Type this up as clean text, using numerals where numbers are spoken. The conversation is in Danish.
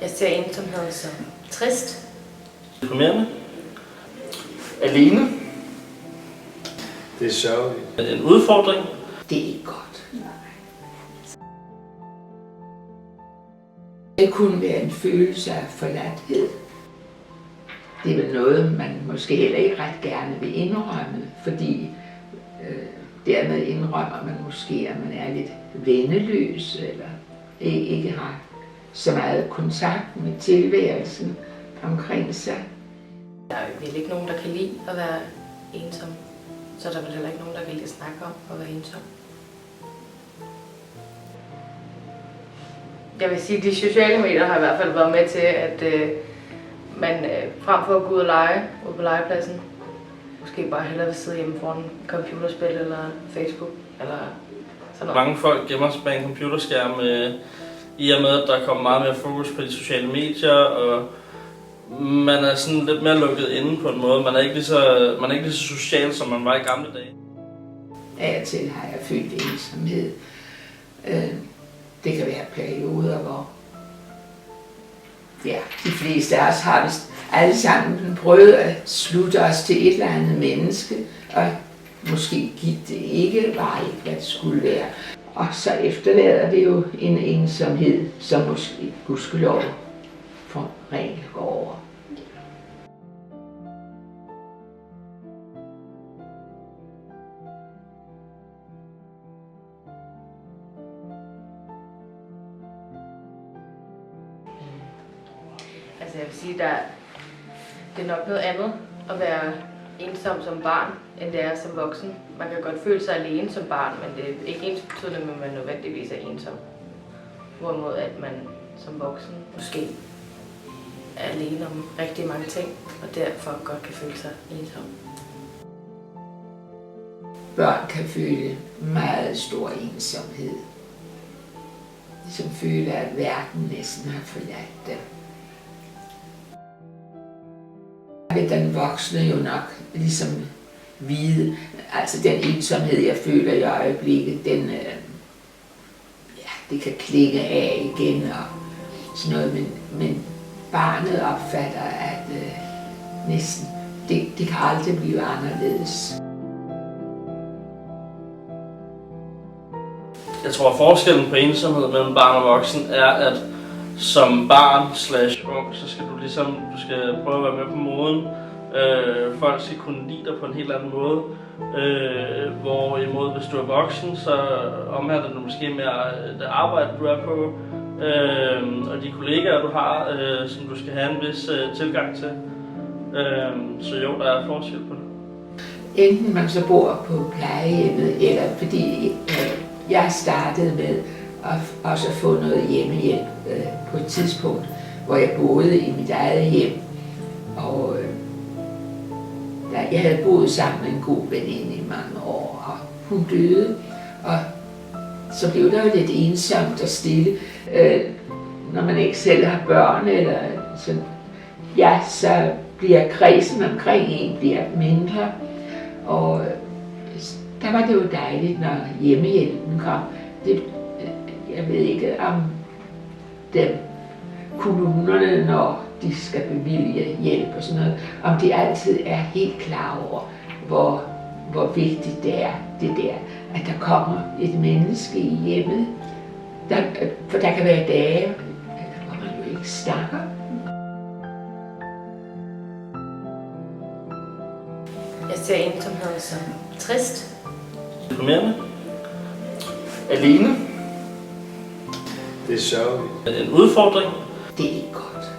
Jeg ser ensomhed som trist. Deprimerende. Alene. Det er sørgeligt. En udfordring. Det er ikke godt. Nej. Det kunne være en følelse af forladthed. Det er vel noget, man måske heller ikke ret gerne vil indrømme, fordi dermed indrømmer man måske, at man er lidt venneløs, eller ikke har så meget kontakt med tilværelsen omkring sig. Der er vel ikke nogen, der kan lide at være ensom. Så er der vel heller ikke nogen, der kan lide at snakke om at være ensom. Jeg vil sige, at de sociale medier har i hvert fald været med til, at man frem for at gå ud og lege ude på legepladsen, måske bare hellere vil sidde hjemme foran computerspil eller Facebook eller sådan noget. Mange folk gemmer sig bag en computerskærm i og med, at der kommer meget mere fokus på de sociale medier, og man er sådan lidt mere lukket inde på en måde. Man er ikke lige så social, som man var i gamle dage. Af og til har jeg følt ensomhed. Det kan være perioder, hvor de fleste af os har vist alle sammen prøvet at slutte os til et eller andet menneske, og måske gik det ikke, var ikke, hvad det skulle være. Og så efterlader det jo en ensomhed, som måske gudskelov for regel går over. Altså jeg vil sige, at det er nok noget andet at være ensom som barn, end det er som voksen. Man kan godt føle sig alene som barn, men det er ikke ens betydende, at man nødvendigvis er ensom. Hvorimod at man som voksen måske er alene om rigtig mange ting, og derfor godt kan føle sig ensom. Børn kan føle meget stor ensomhed. Ligesom føler, at verden næsten har forladt dem. Den voksne jo nok ligesom vide, altså den ensomhed, jeg føler i øjeblikket, den, det kan klikke af igen og sådan noget, men barnet opfatter, at næsten, det kan aldrig blive anderledes. Jeg tror, at forskellen på ensomhed mellem barn og voksen er, at som barn / ung, så skal du skal prøve at være med på moden. Folk skal kunne lide dig på en helt anden måde. Hvorimod hvis du er voksen, så omhandler det måske mere det arbejde, du er på, og de kollegaer, du har, som du skal have en vis tilgang til. Så jo, der er forskel på det. Enten man så bor på plejehjemmet, eller fordi jeg startede med også at få noget hjemmehjælp på et tidspunkt, hvor jeg boede i mit eget hjem. Og jeg havde boet sammen med en god veninde i mange år, og hun døde. Og så blev der jo lidt ensomt og stille, når man ikke selv har børn, eller sådan. Ja, så bliver kredsen omkring en bliver mindre. Og der var det jo dejligt, når hjemmehjælpen kom. Jeg ved ikke om dem kommunerne, når de skal bevilge hjælp og sådan noget, om de altid er helt klar over, hvor vigtigt det er, at der kommer et menneske i hjemmet. For der kan være dage, hvor man jo ikke snakker. Jeg ser ensomhed som trist. Deprimerende. Alene. Det er sørgeligt. En udfordring. Det er ikke godt.